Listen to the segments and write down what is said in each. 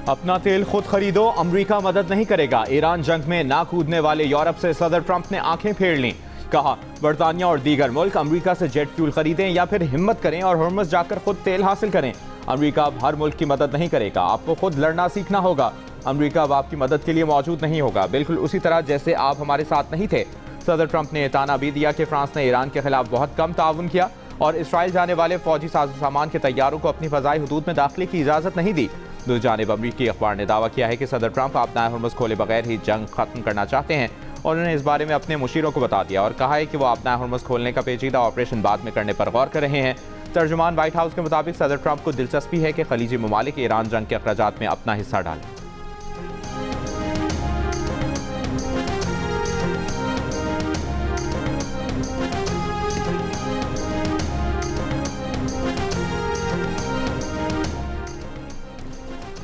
अपना तेल खुद खरीदो, अमेरिका मदद नहीं करेगा। ईरान जंग में ना कूदने वाले यूरोप से सदर ट्रंप ने आंखें फेर लीं। कहा, बरतानिया और दीगर मुल्क अमेरिका से जेट फ्यूल खरीदें या फिर हिम्मत करें और हॉर्मज़ जाकर खुद तेल हासिल करें। अमेरिका अब हर मुल्क की मदद नहीं करेगा, आपको खुद लड़ना सीखना होगा। अमेरिका अब आपकी मदद के लिए मौजूद नहीं होगा, बिल्कुल उसी तरह जैसे आप हमारे साथ नहीं थे। सदर ट्रंप ने ताना भी दिया कि फ्रांस ने ईरान के खिलाफ बहुत कम ताउन किया और इसराइल जाने वाले फौजी सामान के तैयारों को अपनी फ़ज़ाई हदूद में दाखिले की इजाज़त नहीं दी। दूसरी जानिब अमरीकी अखबार ने दावा किया है कि सदर ट्रंप अपना हॉर्मज़ खोले बगैर ही जंग खत्म करना चाहते हैं और उन्होंने इस बारे में अपने मुशीरों को बता दिया और कहा है कि वो अपना हॉर्मज़ खोलने का पेचीदा ऑपरेशन बाद में करने पर गौर कर रहे हैं। तर्जुमान व्हाइट हाउस के मुताबिक सदर ट्रंप को दिलचस्पी है कि खलीजी ममालिक ईरान जंग के अखराजात में अपना हिस्सा डालें।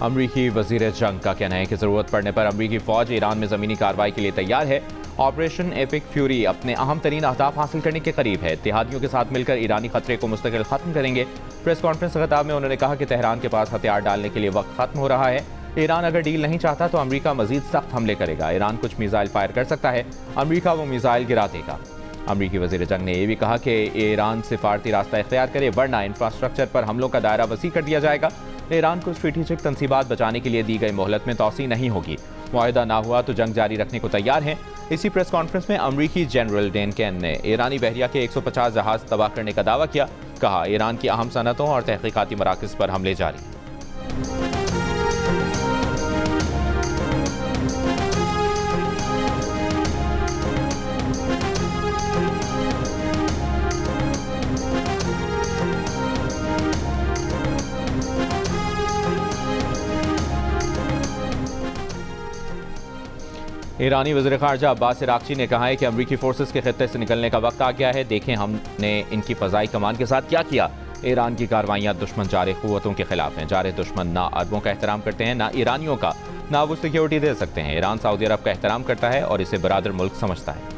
अमरीकी वजीर जंग का कहना है कि ज़रूरत पड़ने पर अमरीकी फ़ौज ईरान में ज़मीनी कार्रवाई के लिए तैयार है। ऑपरेशन एपिक फ्यूरी अपने अहम तरीन अहदाफ हासिल करने के करीब है। इत्तेहादियों के साथ मिलकर ईरानी खतरे को मुस्तकिल खत्म करेंगे। प्रेस कॉन्फ्रेंस के खिताब में उन्होंने कहा कि तेहरान के पास हथियार डालने के लिए वक्त खत्म हो रहा है। ईरान अगर डील नहीं चाहता तो अमरीका मजीद सख्त हमले करेगा। ईरान कुछ मिसाइल फायर कर सकता है, अमरीका वो मिसाइल गिरा देगा। अमरीकी वजीर जंग ने यह भी कहा कि ईरान सिफारती रास्ता इख्तियार करे वरना इंफ्रास्ट्रक्चर पर हमलों का दायरा वसी कर दिया जाएगा। ईरान को स्ट्रेटेजिक तंसीबात बचाने के लिए दी गई मोहलत में तोसी नहीं होगी। मुआहिदा ना हुआ तो जंग जारी रखने को तैयार हैं। इसी प्रेस कॉन्फ्रेंस में अमरीकी जनरल डेन कैन ने ईरानी बहरिया के 150 जहाज तबाह करने का दावा किया। कहा, ईरान की अहम सनतों और तहकीकाती मराकज़ पर हमले जारी हैं। ईरानी वज़ीर ख़ारजा अब्बास इराक़ची ने कहा है कि अमरीकी फोर्सेस के खित्ते से निकलने का वक्त आ गया है। देखें हमने इनकी फ़ज़ाई कमान के साथ क्या किया। ईरान की कार्रवाइयाँ दुश्मन जारे क़ुव्वतों के खिलाफ हैं। जारे दुश्मन ना अरबों का एहतराम करते हैं ना ईरानियों का, ना वो सिक्योरिटी दे सकते हैं। ईरान सऊदी अरब का एहतराम करता है और इसे बरादर मुल्क समझता है।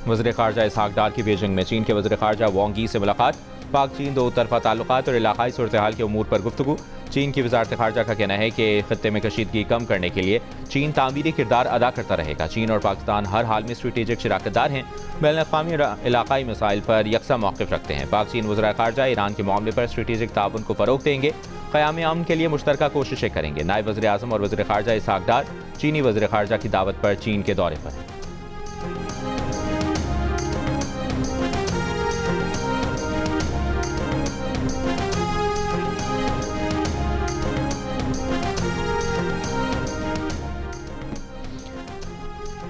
वज़ीर ख़ारजा इसहाक़ डार की बीजिंग में चीन के वज़ीर ख़ारजा वांग यी से मुलाकात। पाक चीन दो तरफ़ा ताल्लुकात और इलाक़ाई सूरत-ए-हाल के उमूर पर गुफ्तगू। चीन की वज़ारत ख़ारजा का कहना है कि ख़ित्ते में कशीदगी कम करने के लिए चीन तामीरी किरदार अदा करता रहेगा। चीन और पाकिस्तान हर हाल में स्ट्रेटेजिक शराकतदार हैं, बैनुल-अक़वामी इलाक़ाई मसाइल पर यकसा मौक़िफ़ रखते हैं। पाक चीन वज़ीर ख़ारजा ईरान के मामले पर स्ट्रेटेजिक ताउन को फ़रोग़ देंगे, क़याम अमन के लिए मुश्तरका कोशिशें करेंगे। नायब वज़ीर आज़म और वज़ीर ख़ारजा इसहाक़ डार चीनी वज़ीर ख़ारजा की दावत पर चीन के दौरे पर हैं।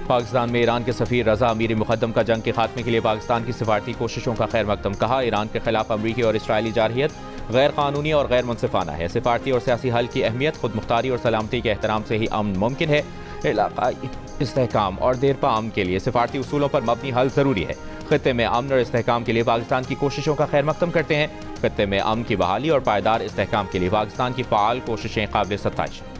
पाकिस्तान में ईरान के सफ़ीर रज़ा अमीरी मुक़द्दम का जंग के खात्मे के लिए पाकिस्तान की सिफारती कोशिशों का खैर मकदम। कहा, ईरान के खिलाफ अमरीकी और इसराइली जारहियत गैर कानूनी और गैर मुनसिफाना है। सिफारती और सियासी हल की अहमियत खुद मुख्तारी और सलामती के एहतराम से ही अमन मुमकिन है। इलाक़ाई इस्तेहकाम और देरपा अमन के लिए सिफारती उसूलों पर मबनी हल ज़रूरी है। खित्ते में अमन और इस्तेहकाम के लिए पाकिस्तान की कोशिशों का खैर मकदम करते हैं। खित्ते में अमन की बहाली और पायदार इस्तेहकाम के लिए पाकिस्तान की फ़ाल कोशिशें काबिल सत्ताइश हैं।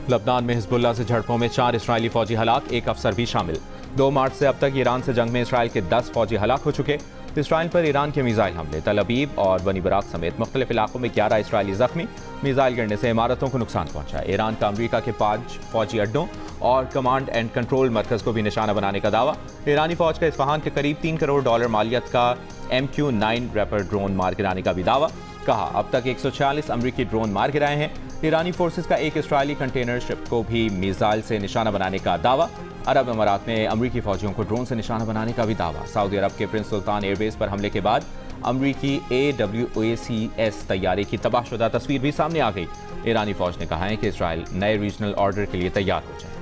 लबनान में हिज़्बुल्लाह से झड़पों में 4 इसराइली फौजी हलाक, 1 अफसर भी शामिल। 2 मार्च से अब तक ईरान से जंग में इसराइल के 10 फौजी हलाक हो चुके। इसराइल पर ईरान के मिसाइल हमले, तल अबीब और बनी बराक समेत मुख्तलिफ इलाकों में 11 इसराइली जख्मी। मिसाइल गिरने से इमारतों को नुकसान पहुंचा। ईरान का अमरीका के 5 फौजी अड्डों और कमांड एंड कंट्रोल मरकज़ को भी निशाना बनाने का दावा। ईरानी फौज का इस्फहान के करीब $3 करोड़ मालियत का MQ-9 रैपर ड्रोन मार गिराने का भी दावा। कहा, अब तक 146 अमरीकी ड्रोन मार गिराए हैं। ईरानी फोर्सेस का एक इसराइली कंटेनर शिप को भी मिसाइल से निशाना बनाने का दावा। अरब अमारात में अमरीकी फौजियों को ड्रोन से निशाना बनाने का भी दावा। सऊदी अरब के प्रिंस सुल्तान एयरबेस पर हमले के बाद अमरीकी AWACS तैयारे की तबाहशुदा तस्वीर भी सामने आ गई। ईरानी फौज ने कहा है कि इसराइल नए रीजनल ऑर्डर के लिए तैयार हो जाए।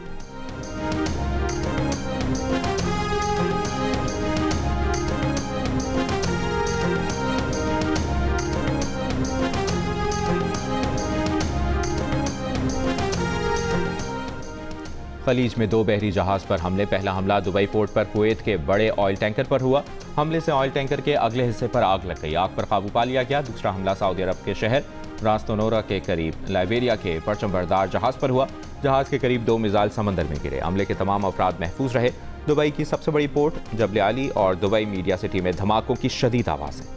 खलीज में 2 बहरी जहाज पर हमले। पहला हमला दुबई पोर्ट पर कुवैत के बड़े ऑयल टैंकर पर हुआ। हमले से ऑयल टैंकर के अगले हिस्से पर आग लग गई। आग पर काबू पा लिया गया। दूसरा हमला सऊदी अरब के शहर रास्तोनोरा के करीब लाइबेरिया के परचम बरदार जहाज पर हुआ। जहाज के करीब 2 मिसाइल समंदर में गिरे। हमले के तमाम अफराद महफूज रहे। दुबई की सबसे बड़ी पोर्ट जबल अली और दुबई मीडिया सिटी में धमाकों की शदीद आवाज़ है।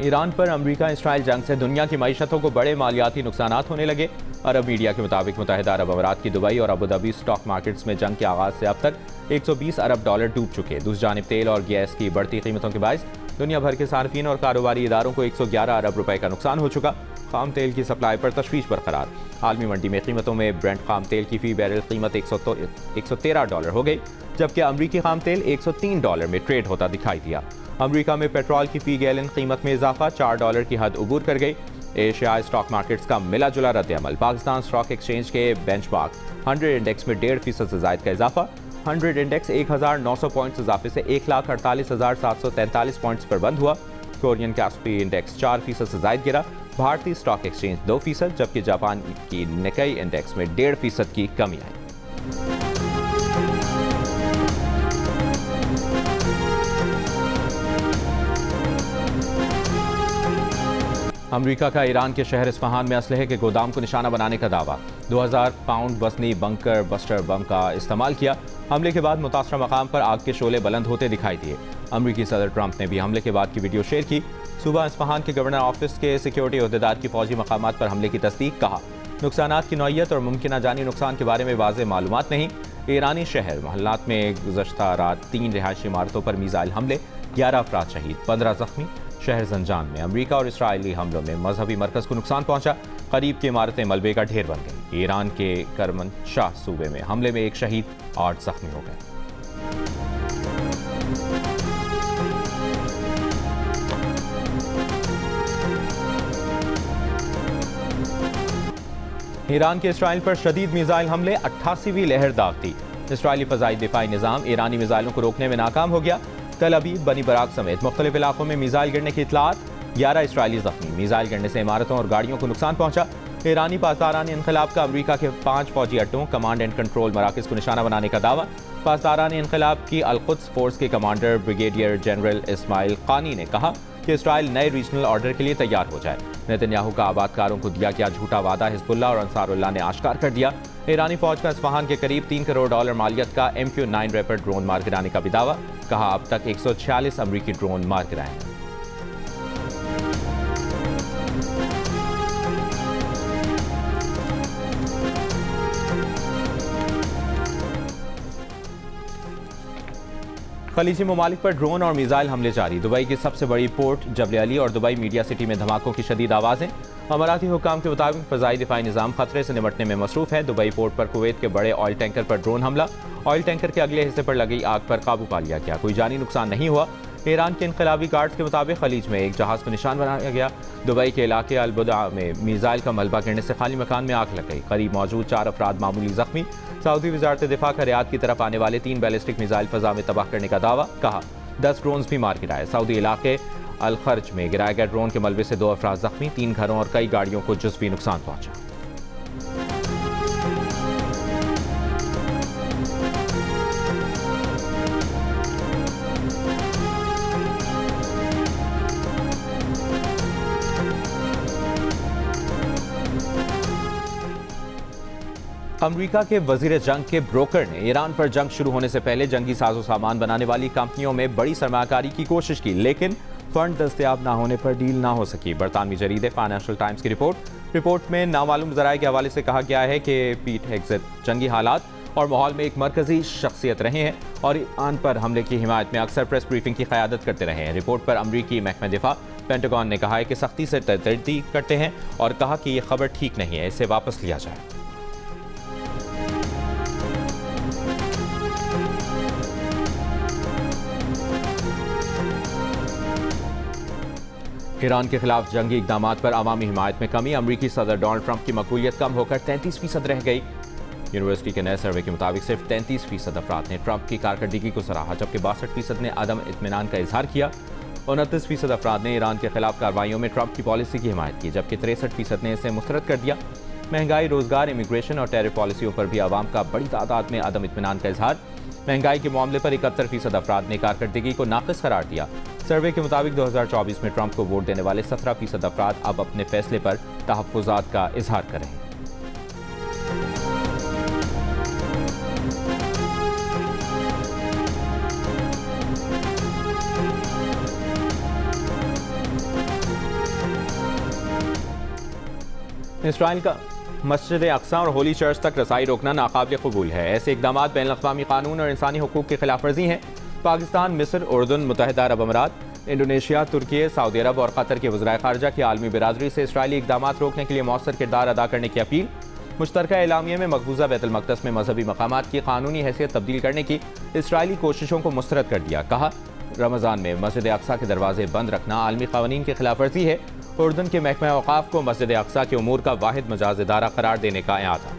ईरान पर अमेरिका इसराइल जंग से दुनिया की मईशतों को बड़े मालियाती नुकसान होने लगे। अरब मीडिया के मुताबिक मुत्तहिदा अरब अमारात की दुबई और अबू धाबी स्टॉक मार्केट्स में जंग के आगाज से अब तक 120 अरब डॉलर डूब चुके। दूसरी जानिब तेल और गैस की बढ़ती कीमतों के बायस दुनिया भर के सार्फिन और कारोबारी इदारों को 111 अरब रुपए का नुकसान हो चुका। खाम तेल की सप्लाई पर तशवीश बरकरार। आलमी मंडी में कीमतों में ब्रेंट खाम तेल की फी बैरल कीमत 113 डॉलर हो गई, जबकि अमरीकी खाम तेल 103 डॉलर में ट्रेड होता दिखाई दिया। अमरीका में पेट्रोल की फी गैलन कीमत में इजाफा 4 डॉलर की हद उबूर कर गई। एशियाई स्टॉक मार्केट्स का मिला जुला रद्द-ए-अमल। पाकिस्तान स्टॉक एक्सचेंज के बेंचमार्क 100 इंडेक्स में 1.5% से ज़ायद का इजाफा। 100 इंडेक्स 1900 पॉइंट्स इजाफे से 1,48,743 पॉइंट्स पर बंद हुआ। कोरियन कैस्पी इंडेक्स 4% से ज़ायद गिरा। भारतीय स्टॉक एक्सचेंज 2%, जबकि जापान की निकाई इंडेक्स में 1.5% की कमी आई। अमेरिका का ईरान के शहर इस्फहान में असलहे के गोदाम को निशाना बनाने का दावा। 2000 पाउंड वजनी बंकर बस्टर बम का इस्तेमाल किया। हमले के बाद मुतासरा मकाम पर आग के शोले बुलंद होते दिखाई दिए। अमेरिकी सदर ट्रंप ने भी हमले के बाद की वीडियो शेयर की। सुबह इस्फहान के गवर्नर ऑफिस के सिक्योरिटी अहदेदार की फौजी मकामात पर हमले की तस्दीक। कहा, नुकसानात की नौइयत और मुमकिन जानी नुकसान के बारे में वाज़ेह मालूमात नहीं। ईरानी शहर महल्लात में गुज़श्ता रात 3 रिहायशी इमारतों पर मिसाइल हमले, 11 अफराद शहीद, 15 जख्मी। शहर जंजान में अमेरिका और इसराइली हमलों में मजहबी मरकज़ को नुकसान पहुंचा। करीब की इमारतें मलबे का ढेर बन गई। ईरान के करमनशाह सूबे में हमले में 1 शहीद, 8 जख्मी हो गए। ईरान के इसराइल पर शदीद मिसाइल हमले, 88वीं लहर दाग दी। इसराइली फ़ज़ाई दिफाई निज़ाम ईरानी मिसाइलों को रोकने में नाकाम हो गया। तल अबीब, बनी बराक समेत मुख्तलिफ इलाकों में मिसाइल गिरने की इतलात, 11 इसराइली जख्मी। मिसाइल गिरने से इमारतों और गाड़ियों को नुकसान पहुंचा। ईरानी पासदारान इनकलाब का अमरीका के 5 फौजी अड्डों, कमांड एंड कंट्रोल मराकज़ को निशाना बनाने का दावा। पासदारान इनकलाब की अल-कुद्स फोर्स के कमांडर ब्रिगेडियर जनरल इस्माइल क़ानी ने कहा कि इसराइल नए रीजनल ऑर्डर के लिए तैयार हो जाए। नेतन्याहू का आबादकारों को दिया गया झूठा वादा हिजबुल्लाह और अंसारुल्लाह ने आश्कार कर दिया। ईरानी फौज का इस्फहान के करीब 3 करोड़ डॉलर मालियत का MQ-9 रैपिड ड्रोन मार गिराने का भी दावा। कहा, अब तक 146 अमरीकी ड्रोन मार गिराए हैं। खलीजी ममालिक पर ड्रोन और मिसाइल हमले जारी। दुबई की सबसे बड़ी पोर्ट जबल अली और दुबई मीडिया सिटी में धमाकों की शदीद आवाज़ें। अमाराती हुकाम के मुताबिक फ़ज़ाई दिफाई निज़ाम खतरे से निपटने में मसरूफ़ है। दुबई पोर्ट पर कुवैत के बड़े ऑयल टैंकर पर ड्रोन हमला। ऑयल टैंकर के अगले हिस्से पर लगी आग पर काबू पा लिया गया। कोई जानी नुकसान नहीं हुआ। ईरान के इनकलाबी गार्ड्स के मुताबिक खलीज में एक जहाज़ को निशान बनाया गया। दुबई के इलाके अल-बुदा में मिसाइल का मलबा गिरने से खाली मकान में आग लग गई। करीब मौजूद 4 अफराद मामूली जख्मी। सऊदी वज़ारत दिफा का रियाद की तरफ आने वाले 3 बैलिस्टिक मिसाइल फ़ज़ा में तबाह करने का दावा। कहा, 10 ड्रोन भी मार गिराए। सऊदी इलाके अल-खर्ज में गिराए गए ड्रोन के मलबे से 2 अफराद जख्मी, 3 घरों और कई गाड़ियों को जुज़वी नुकसान पहुंचा। अमेरिका के वजीर जंग के ब्रोकर ने ईरान पर जंग शुरू होने से पहले जंगी साजो सामान बनाने वाली कंपनियों में बड़ी सरमाकारी की कोशिश की, लेकिन फंड दस्तयाब ना होने पर डील ना हो सकी। बरतानवी जरीदे फाइनेंशियल टाइम्स की रिपोर्ट में नामालूम ज़राए के हवाले से कहा गया है कि पीट हेग्सेट जंगी हालात और माहौल में एक मरकजी शख्सियत रहे हैं और ईरान पर हमले की हिमायत में अक्सर प्रेस ब्रीफिंग की क़यादत करते रहे हैं। रिपोर्ट पर अमरीकी महकमा दिफा पेंटागन ने कहा है कि सख्ती से तर्दीद करते हैं और कहा कि यह खबर ठीक नहीं है, इसे वापस लिया जाए। ईरान के खिलाफ जंगी इकदाम पर अवामी हिमायत में कमी। अमरीकी सदर डोनाल्ड ट्रंप की मकबूलियत कम होकर 33% रह गई। यूनिवर्सिटी के नए सर्वे के मुताबिक सिर्फ 33% अफराद ने ट्रंप की कारकर्दगी को सराहा, जबकि 62% ने अदम इत्मीनान का इजहार किया। 29% अफराद ने ईरान के खिलाफ कार्रवाइयों में ट्रंप की पॉलिसी की हिमायत की, जबकि 63% ने इसे मुस्तरद कर दिया। महंगाई, रोजगार, इमिग्रेशन और टैरिफ पॉलिसियों पर भी आवाम का बड़ी तादाद में अदम इत्मीनान का इजहार। महंगाई के मामले पर 71% अफराद ने कारकर्दगी को नाक़िस करार दिया। सर्वे के मुताबिक 2024 में ट्रंप को वोट देने वाले 17% अफराद अब अपने फैसले पर तहफ़्फ़ुज़ात का इजहार कर रहे हैं। इसराइल का मस्जिद अक्सा और होली चर्च तक रसाई रोकना नाकाबिल कबूल है। ऐसे इकदाम बैनुल-अक़वामी कानून और इंसानी हुकूक की खिलाफ वर्जी हैं। पाकिस्तान, मिस्र, उर्दन, मुत्तहिदा अरब अमारात, इंडोनेशिया, तुर्की, सऊदी अरब और कतर के वज़राए ख़ारजा की आलमी बिरादरी से इसराइली इकदाम रोकने के लिए मौसर किरदार अदा करने की अपील। मुश्तरका एलामिया में मकबूजा बैतुल मक़दस में मजहबी मकामात की कानूनी हैसियत तब्दील करने की इसराइली कोशिशों को मुस्तरद कर दिया। कहा, रमज़ान में मस्जिद अक्सा के दरवाजे बंद रखना आलमी क़वानीन की खिलाफ वर्जी है। उर्दन के महकमा औक़ाफ़ को मस्जिद अक्सा के उमूर का वाहिद मजाज इदारा करार देने का इरादा।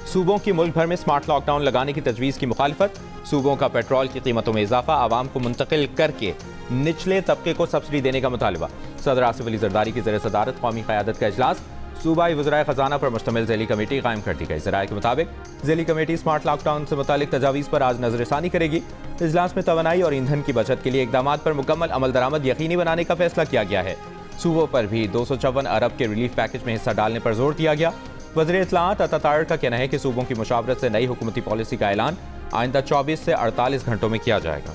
सूबों की मुल्क भर में स्मार्ट लॉकडाउन लगाने की तजवीज़ की मुखालफत। सूबों का पेट्रोल की कीमतों में इजाफा, आवाम को मुंतकिल करके निचले तबके को सब्सिडी देने का मुतालबा। सदर आसिफ अली जरदारी की ज़ेर सदारत कौमी क़यादत का इजलास। सूबाई वज़राए ख़जाना पर मुश्तमिल ज़ैली कमेटी कायम कर दी गई। ज़राए के मुताबिक ज़ैली कमेटी स्मार्ट लॉकडाउन से मुतालिक तजावीज़ पर आज नज़रसानी करेगी। इजलास में तवानाई और ईंधन की बचत के लिए इक़दाम पर मुकम्मल अमल दरामद यकीनी बनाने का फैसला किया गया है। सूबों पर भी 254 अरब के रिलीफ पैकेज में हिस्सा डालने पर जोर दिया गया। वज़ीर इत्तलाआत अता तारिर का कहना है कि सूबों की मुशावरत से नई हुकूमती पॉलिसी का ऐलान आइंदा 24 से 48 घंटों में किया जाएगा।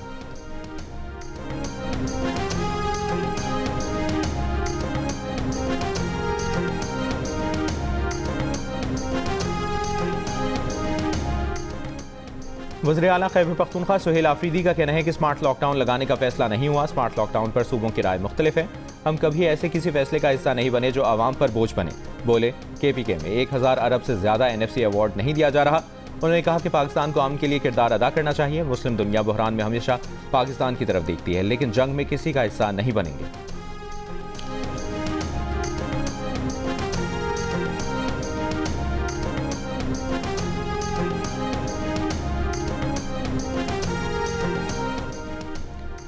वज़ीर आला खैबर पख्तूनख्वा सुहेल आफरीदी का कहना है कि स्मार्ट लॉकडाउन लगाने का फैसला नहीं हुआ। स्मार्ट लॉकडाउन पर सूबों की राय मुख्तलिफ है। हम कभी ऐसे किसी फैसले का हिस्सा नहीं बने जो आवाम पर बोझ बने। बोले, KPK में 1000 अरब से ज्यादा NFC अवार्ड नहीं दिया जा रहा। उन्होंने कहा कि पाकिस्तान को अमन के लिए किरदार अदा करना चाहिए। मुस्लिम दुनिया बहरान में हमेशा पाकिस्तान की तरफ देखती है, लेकिन जंग में किसी का हिस्सा नहीं बनेंगे।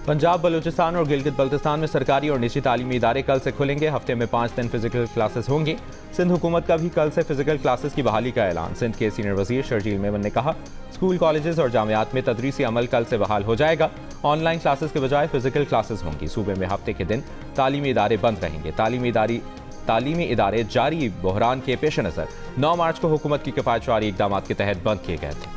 पंजाब, बलूचिस्तान और गिलगित बल्तिस्तान में सरकारी और निजी तालीमी इदारे कल से खुलेंगे। हफ्ते में 5 दिन फिजिकल क्लासेस होंगी। सिंध हुकूमत का भी कल से फिजिकल क्लासेस की बहाली का ऐलान। सिंध के सीनियर वजीर शर्जील मेमन ने कहा, स्कूल, कॉलेजेस और जामियात में तदरीसी अमल कल से बहाल हो जाएगा। ऑनलाइन क्लासेस के बजाय फिजिकल क्लासेस होंगी। सूबे में हफ्ते के दिन तालीमी इदारे बंद रहेंगे। तालीमी इदारे जारी बहरान के पेश नज़र 9 मार्च को हुकूमत की किफायतशारी इक़दाम के तहत बंद किए गए थे।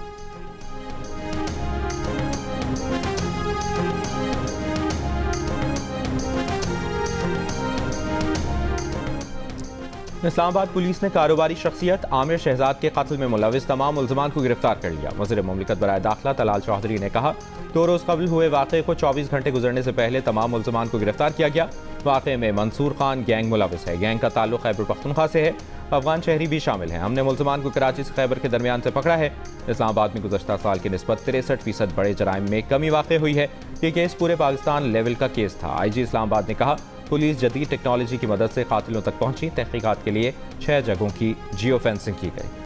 इस्लामाबाद पुलिस ने कारोबारी शख्सियत आमिर शहजाद के कत्ल में मुलविस तमाम मुल्ज़मान को गिरफ्तार कर लिया। वज़ीर मुमलिकत बराए दाखिला तलाल चौधरी ने कहा, 2 रोज़ कबल हुए वाक़े को 24 घंटे गुजरने से पहले तमाम मुल्ज़मान को गिरफ्तार किया गया। वाक़े में मंसूर खान गैंग मुलविस है। गैंग का ताल्लुक खैबर पख्तूनख्वा से है। अफगान शहरी भी शामिल हैं। हमने मुल्ज़मान को कराची से खैबर के दरमियान से पकड़ा है। इस्लामाबाद में गुज़श्ता साल की निस्बत 63% बड़े जराइम में कमी वाक़ हुई है। ये केस पूरे पाकिस्तान लेवल का केस था। IG इस्लामाबाद ने कहा, पुलिस जदीद टेक्नोलॉजी की मदद से कातिलों तक पहुंची। तहकीकात के लिए 6 जगहों की जियो फेंसिंग की गई।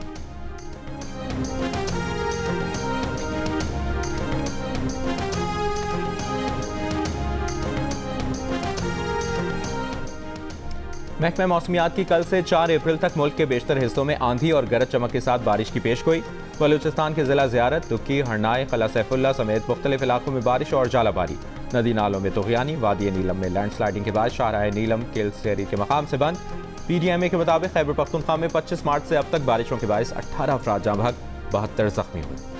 महकमा मौसमियात की कल से 4 अप्रैल तक मुल्क के बेशतर हिस्सों में आंधी और गरज चमक के साथ बारिश की पेशगोई। बलूचिस्तान के जिला ज़ियारत, दुक्की, हरनाई, कला सैफुल्ला समेत मुख्तलिफ इलाकों में बारिश और जालाबारी। नदी नालों में तुग़यानी। वादी नीलम में लैंडस्लाइडिंग के बाद शाहराह नीलम किलसेरी के मकाम से बंद। PDMA के मुताबिक खैबर पख्तूनख्वा में 25 मार्च से अब तक बारिशों के बायस 18 अफराद जाँ बहक, 72 जख्मी हुए।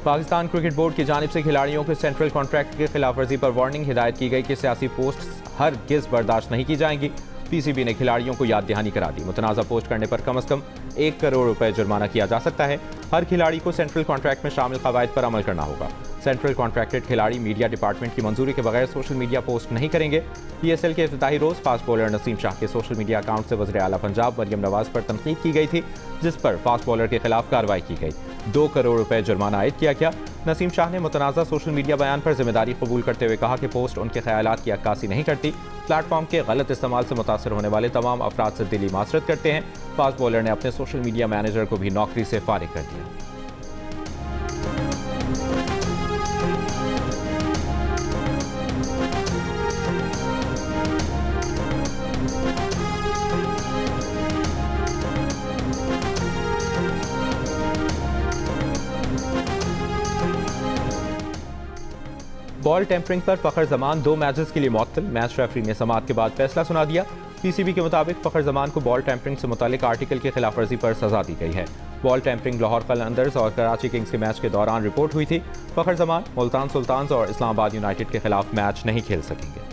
पाकिस्तान क्रिकेट बोर्ड की जानिब से खिलाड़ियों के सेंट्रल कॉन्ट्रैक्ट की खिलाफ वर्जी पर वार्निंग। हिदायत की गई कि सियासी पोस्ट हरगिज़ बर्दाश्त नहीं की जाएंगी। PCB ने खिलाड़ियों को याद दहानी करा दी। मुतनाज़ा पोस्ट करने पर कम से कम 1 करोड़ रुपए जुर्माना किया जा सकता है। हर खिलाड़ी को सेंट्रल कॉन्ट्रैक्ट में शामिल कवायद पर अमल करना होगा। सेंट्रल कॉन्ट्रैक्टेड खिलाड़ी मीडिया डिपार्टमेंट की मंजूरी के बगैर सोशल मीडिया पोस्ट नहीं करेंगे। PSL के इफ्तिताही रोज़ फास्ट बॉलर नसीम शाह के सोशल मीडिया अकाउंट से वज़ीर आला पंजाब मरियम नवाज पर तनकीद की गई थी, जिस पर फास्ट बॉलर के खिलाफ कार्रवाई की गई। 2 करोड़ रुपए जुर्माना आयद किया गया। नसीम शाह ने मुतनाज़ा सोशल मीडिया बयान पर जिम्मेदारी कबूल करते हुए कहा कि पोस्ट उनके ख्यालात की अक्कासी नहीं करती। प्लेटफॉर्म के गलत इस्तेमाल से मुतासर होने वाले तमाम अफराद से दिली माजरत करते हैं। फास्ट बॉलर ने अपने सोशल मीडिया मैनेजर को भी नौकरी से फारिग कर दिया। बॉल टेम्परिंग पर फखर जमान 2 मैचेस के लिए मुअत्तल। मैच रेफरी ने समाअत के बाद फैसला सुना दिया। पीसीबी के मुताबिक फखर जमान को बॉल टेम्परिंग से मुतालिक आर्टिकल की खिलाफ वर्जी पर सजा दी गई है। बॉल टेम्परिंग लाहौर कलंदर्स और कराची किंग्स के मैच के दौरान रिपोर्ट हुई थी। फखर जमान मुल्तान सुल्तान्स और इस्लामाबाद यूनाइटेड के खिलाफ मैच नहीं खेल सकेंगे।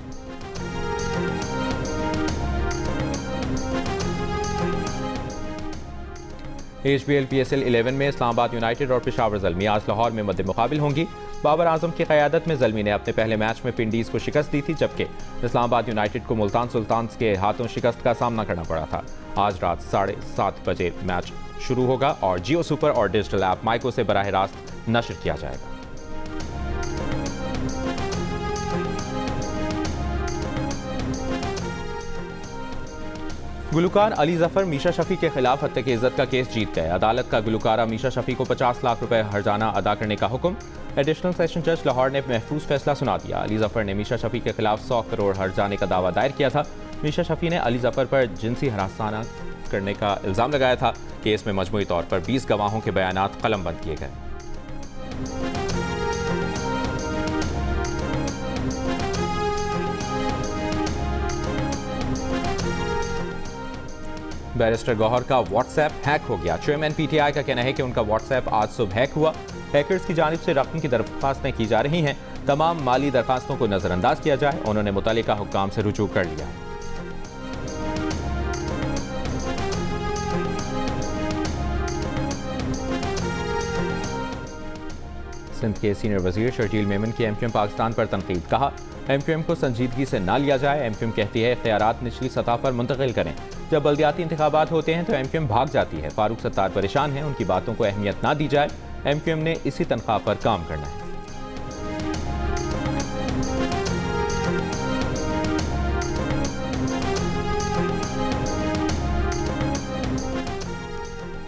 HBL PSL 11 में इस्लामाबाद यूनाइटेड और पेशावर ज़ल्मी आज लाहौर में मद्दे मुकाबिल होंगी। बाबर आजम की क़यादत में ज़ल्मी ने अपने पहले मैच में पिंडीज़ को शिकस्त दी थी, जबकि इस्लामाबाद यूनाइटेड को मुल्तान सुल्तान्स के हाथों शिकस्त का सामना करना पड़ा था। आज रात 7:30 बजे मैच शुरू होगा और जियो सुपर और डिजिटल ऐप माइको से बराह रास्त नशर किया जाएगा। गुलकार अली जफर मीशा शफी के खिलाफ हत्या की इज्जत का केस जीत गए। अदालत का गुलकारा मीशा शफी को 50 लाख रुपए हर्जाना अदा करने का हुक्म। एडिशनल सेशन जज लाहौर ने महफूज फैसला सुना दिया। अली जफर ने मीशा शफी के खिलाफ 100 करोड़ हर्जाने का दावा दायर किया था। मीशा शफी ने अली जफर पर जिनसी हरासाना करने का इल्जाम लगाया था। केस में मजमूई तौर पर 20 गवाहों के बयानात कलमबंद किए गए। बैरिस्टर गौहर का व्हाट्सएप हैक हो गया। चेयरमैन PTI का कहना है कि उनका व्हाट्सएप आज सुबह हैक हुआ। हैकर्स की जानिब से रकम की दरख्वास्तें की जा रही हैं। तमाम माली दरख्वास्तों को नजरअंदाज किया जाए। उन्होंने मुतल्लिका हुक्काम से रुजू कर लिया है। सिंध के सीनियर वजीर शर्जील मेमन की MQM पाकिस्तान पर तनकीद। कहा, MQM को संजीदगी से ना लिया जाए। MQM कहती है इख्तियारात निचली सतह पर मुंतकिल करें। जब बल्दियाती इंतखाबात होते हैं तो MQM भाग जाती है। फारूक सत्तार परेशान हैं, उनकी बातों को अहमियत ना दी जाए। MQM ने इसी तनख्वाह पर काम करना है।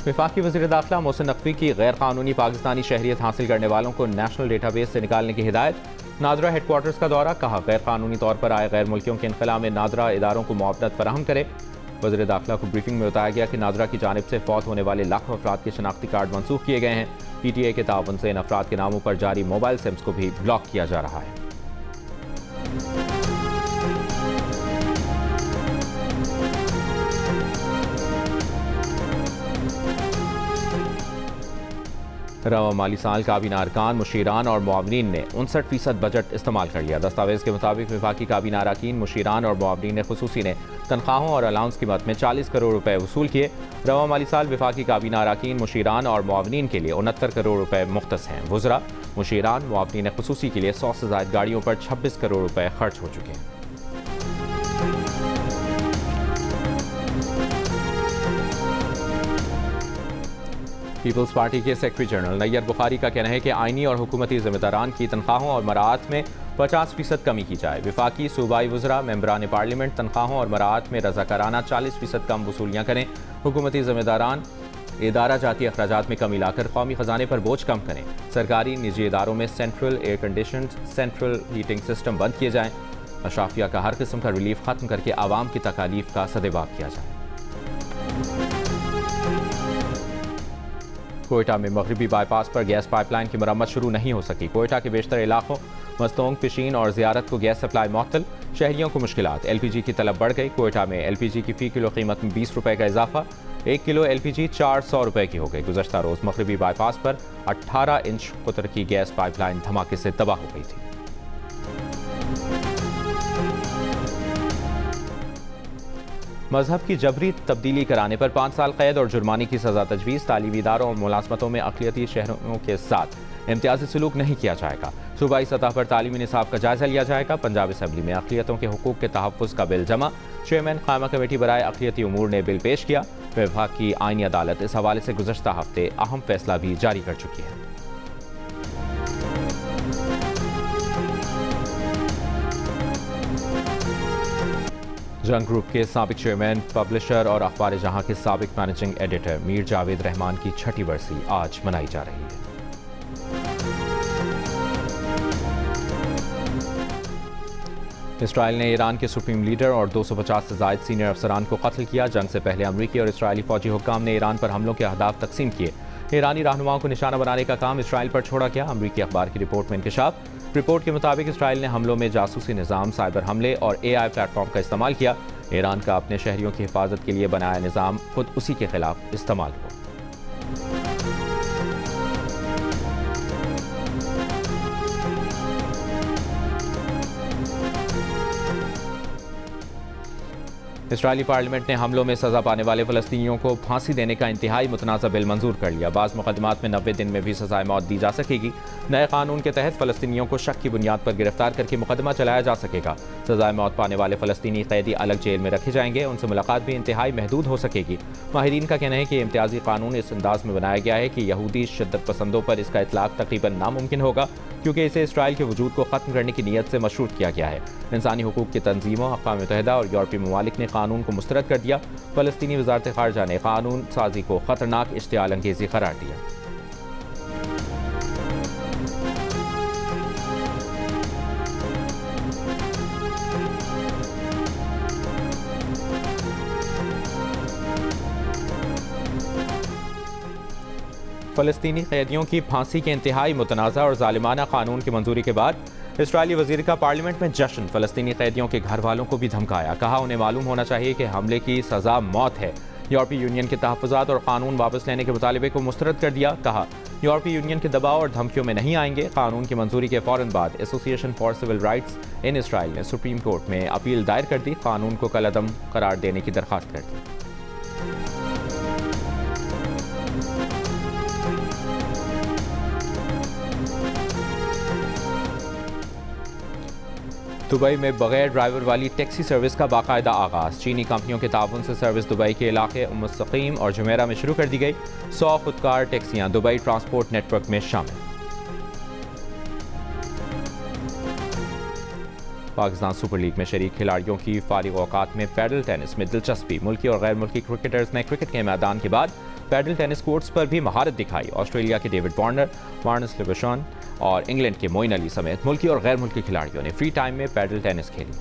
वफाकी वज़ीर दाखिला मोहसिन नकवी की गैर कानूनी पाकिस्तानी शहरियत हासिल करने वालों को नेशनल डेटाबेस से निकालने की हिदायत। नादरा हेडक्वार्टर्स का दौरा। कहा, गैर कानूनी तौर पर आए गैर मुल्कियों के इनखला में नादरा इदारों को मुआवनत फराहम करे। वज़ीर दाखिला को ब्रीफिंग में बताया गया कि नादरा की जानिब से फौत होने वाले लाखों अफराद के शनाख्ती कार्ड मनसूख किए गए हैं। PTA के ताउन से इन अफराद के नामों पर जारी मोबाइल सिम्स को भी ब्लॉक किया जा रहा है। रवा माली साल काबीना अरकान, मुशीरान और मुआवनीन ने 59% बजट इस्तेमाल कर लिया। दस्तावेज के मुताबिक वफाकी काबीना अरकान, मुशीरान और मुआवनीन खुसूसी ने तनख्वाहों और अलाउंस की मद में 40 करोड़ रुपए वसूल किए। रवा माली साल वफाकी काबीना अरकान, मुशीरान और मुआवनीन के लिए 69 करोड़ रुपए मुख्तस हैं। वज़रा, मुशीरान, मुआवनीन खुसूसी के लिए 100 से ज़ायद गाड़ियों पर 26 करोड़ रुपए खर्च हो चुके हैं। पीपल्स पार्टी के सेक्रेटरी जनरल नैयर बुखारी का कहना है कि आइनी और हुकूमती जिम्मेदारान की तनख्वाहों और मराआत में 50% कमी की जाए। वफाकी सूबाई वज़रा, मेंबरान पार्लियामेंट तनख्वाहों और मराआत में रज़ाकाराना 40% कम वसूलियाँ करें। हुकूमती जिम्मेदारान इदारा जाती अखराजात में कमी लाकर कौमी ख़जाने पर बोझ कम करें। सरकारी निजी इदारों में central air conditioned central heating system बंद किए जाएँ। अशराफिया का हर किस्म का रिलीफ ख़त्म करके आवाम की तकालीफ का सदेबाग किया जाए। कोयटा में मगरबी बाईपास पर गैस पाइपलाइन की मरम्मत शुरू नहीं हो सकी। कोयटा के बेशतर इलाकों मस्तोंग, पिशीन और ज़ियारत को गैस सप्लाई मुअत्तल। शहरियों को मुश्किलात। LPG की तलब बढ़ गई। कोयटा में LPG की फ़ी किलो कीमत में 20 रुपये का इजाफा। 1 किलो LPG 400 रुपये की हो गई। गुज़श्ता रोज़ मगरबी बाईपास पर 18 इंच कुतर की गैस पाइपलाइन धमाके से तबाह हो गई थी। मजहब की जबरी तब्दीली कराने पर 5 साल कैद और जुर्माने की सज़ा तजवीज़। तालीमी इदारों और मुलाजमतों में अक़लियती शहरों के साथ इम्तियाजी सलूक नहीं किया जाएगा। सूबाई सतह पर तालीमी निसाब का जायजा लिया जाएगा। पंजाब असम्बली में अक़लियतों के हुकूक के तहफ़्फ़ुज़ का बिल जमा। चेयरमैन कायमा कमेटी बराए अक़लियती उमूर ने बिल पेश किया। विभाग की आईनी अदालत इस हवाले से गुज़श्ता हफ्ते अहम फैसला भी जारी कर चुकी है। जंग ग्रुप के साबिक चेयरमैन, पब्लिशर और अखबार जहां के साबिक मैनेजिंग एडिटर मीर जावेद रहमान की 6ठी बरसी आज मनाई जा रही है। इसराइल ने ईरान के सुप्रीम लीडर और 250 से ज़ायद सीनियर अफसरान को कत्ल किया। जंग से पहले अमरीकी और इसराइली फौजी हुक्काम ने ईरान पर हमलों के अहदाफ तकसीम किए। ईरानी रहनुमाओं को निशाना बनाने का काम इसराइल पर छोड़ा गया। अमरीकी अखबार की रिपोर्ट में इंकशाफ। रिपोर्ट के मुताबिक इसराइल ने हमलों में जासूसी निज़ाम, साइबर हमले और AI प्लेटफॉर्म का इस्तेमाल किया। ईरान का अपने शहरियों की हिफाजत के लिए बनाया निज़ाम खुद उसी के खिलाफ इस्तेमाल हुआ। इसराइली पार्लियामेंट ने हमलों में सजा पाने वाले फ़लस्तीनियों को फांसी देने का इंतहाई मुतनाज़ा बिल मंजूर कर लिया। बाज़ मुकदमात में 90 दिन में भी सजाए मौत दी जा सकेगी। नए कानून के तहत फ़लस्तीनियों को शक की बुनियाद पर गिरफ्तार करके मुकदमा चलाया जा सकेगा। सजाए मौत पाने वाले फ़लस्तीनी कैदी अलग जेल में रखे जाएंगे। उनसे मुलाकात भी इंतहाई महदूद हो सकेगी। माहिरीन का कहना है कि इम्तियाजी कानून इस अंदाज में बनाया गया है कि यहूदी शिद्दत पसंदों पर इसका इतलाक तकरीबन नामुमकिन होगा, क्योंकि इसे इसराइल के वजूद को ख़त्म करने की नीयत से मशरूत किया गया है। इंसानी हुकूक की तंजीमों, अक़वाम मुत्तहिदा और यूरोपीय ममालिक ने कानून को मुस्तरद कर दिया। फ़लस्तीनी वज़ारत ख़ारजा ने कानून साजी को ख़तरनाक इश्तिआल अंगेज़ी करार दिया। फ़लस्तीनी कैदियों की फांसी के इंतहाई मुतनाज़ा और ज़ालिमाना कानून की मंजूरी के बाद इसराइली वज़ीर का पार्लियामेंट में जश्न। फ़लस्तीनी कैदियों के घर वालों को भी धमकाया। कहा उन्हें मालूम होना चाहिए कि हमले की सज़ा मौत है। यूरोपीय यूनियन के तहफ़्फ़ुज़ात और कानून वापस लेने के मुतालिबे को मुस्तरद कर दिया। कहा यूरोपीय यूनियन के दबाव और धमकियों में नहीं आएंगे। कानून की मंजूरी के फ़ौरन बाद association for civil rights in Israel ने सुप्रीम कोर्ट में अपील दायर कर दी। कानून को कलअदम करार देने की दरख्वास्त कर दी। दुबई में बगैर ड्राइवर वाली टैक्सी सर्विस का बाकायदा आगाज़। चीनी कंपनियों के ताउन से सर्विस दुबई के इलाके मुस्तकीम और जुमेरा में शुरू कर दी गई। 100 खुदकार टैक्सियां दुबई ट्रांसपोर्ट नेटवर्क में शामिल। पाकिस्तान सुपर लीग में शरीक खिलाड़ियों की फारिग औकात में पैडल टेनिस में दिलचस्पी। मुल्की और गैर मुल्की क्रिकेटर्स ने क्रिकेट के मैदान के बाद पैडल टेनिस कोर्ट्स पर भी महारत दिखाई। ऑस्ट्रेलिया के डेविड वार्नर, मार्नस लिबर्शन और इंग्लैंड के मोइन अली समेत मुल्की और गैर मुल्की खिलाड़ियों ने फ्री टाइम में पैडल टेनिस खेली।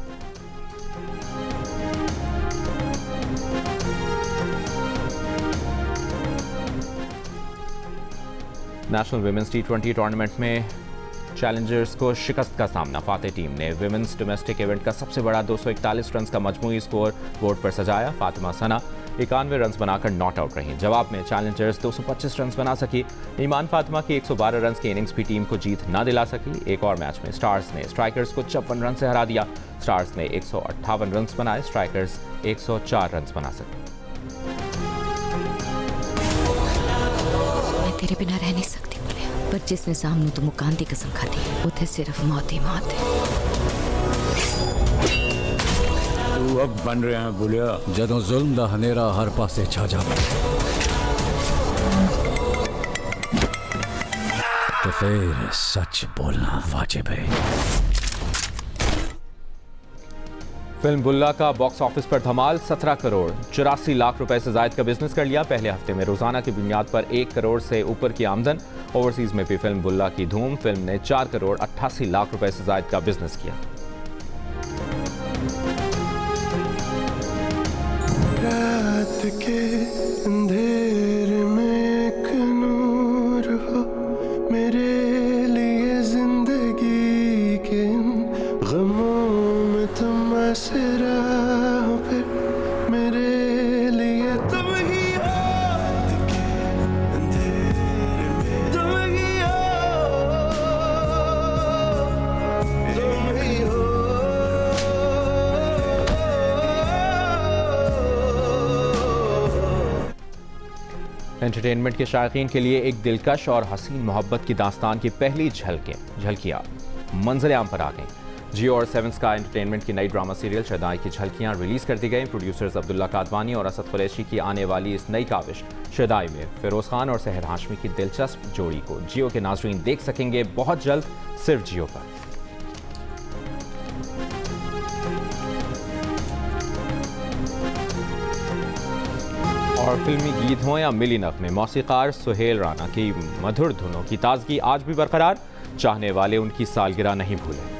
नेशनल विमेंस T20 टूर्नामेंट में चैलेंजर्स को शिकस्त का सामना। फातेह टीम ने विमेंस डोमेस्टिक इवेंट का सबसे बड़ा 241 रन का मजमूई स्कोर बोर्ड पर सजाया। फातिमा सना 91 रन बनाकर नॉट आउट रहीं। जवाब में चैलेंजर्स 225 रन बना सकी। ईमान फातिमा की 112 रन की इनिंग्स भी टीम को जीत ना दिला सकी। एक और मैच में स्टार्स ने स्ट्राइकर्स को 56 रन से हरा दिया। स्टार्स ने 158 रन बनाए, स्ट्राइकर्स 104 रन बना सके। मैं तेरे बिना रह नहीं सकती बोले, पर जिस निजाम नूं तू मुकान दी कसम खाती उथे सिर्फ मौत ही मौत है। तू अब बन रहा है बुलिया, जदों जुल्म दा हनेरा हर पासे छा जावे तो फिर सच बोलना वाजिब है। फिल्म बुल्ला का बॉक्स ऑफिस पर धमाल। 17 करोड़ 84 लाख रुपए से जायद का बिजनेस कर लिया। पहले हफ्ते में रोजाना की बुनियाद पर 1 करोड़ से ऊपर की आमदन। ओवरसीज में भी फिल्म बुल्ला की धूम। फिल्म ने 4 करोड़ 88 लाख रुपए से जायद का बिजनेस किया। रात के अंधेरे में एक नूर हो, मेरे लिए जिंदगी के गमों में तुम आसरा हो, फिर मेरे लिए तुम ही हो। रात के अंधेरे में तुम ही हो, तुम ही हो। एंटरटेनमेंट के शायकीन के लिए एक दिलकश और हसीन मोहब्बत की दास्तान की पहली झलकियां मंजर आम पर आ गईं। जियो और 7 स्काई एंटरटेनमेंट की नई ड्रामा सीरियल शदाई की झलकियां रिलीज कर दी गई। प्रोड्यूसर्स अब्दुल्ला कादवानी और असद कुरैशी की आने वाली इस नई काविश शदाई में फिरोज खान और सहर हाशमी की दिलचस्प जोड़ी को जियो के नाज़रीन देख सकेंगे बहुत जल्द, सिर्फ जियो पर। और फिल्मी गीत हों या मिली नगमे, मौसीकार सुहेल राना की मधुर धुनों की ताजगी आज भी बरकरार, चाहने वाले उनकी सालगिरह नहीं भूले।